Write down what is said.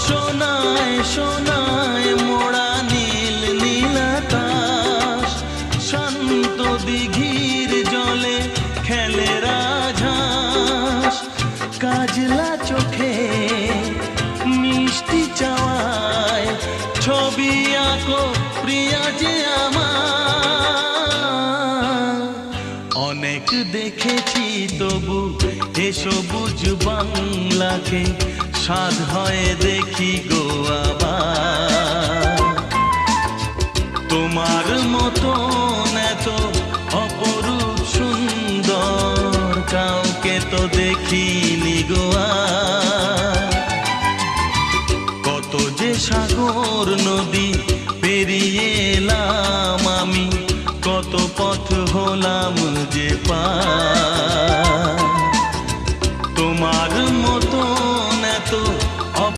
সোনায় সোনায় মোড়া নীল নীল আকাশ, শান্ত দিঘির জলে খেলে রাজহাঁস। কাজলা চোখে মিষ্টি চাওয়ায় ছবি আঁকো প্রিয়া যে আমার। অনেক দেখেছি তবু এ সবুজ বাংলাকে স্বাদ হয় দেখি গো আবার। তোমার মতন এত অপরূপ সুন্দর কাউকে তো দেখিনি গো আর। কত যে সাগর নদী পেরিয়ে এলাম আমি, কত পথ হলাম যে পার।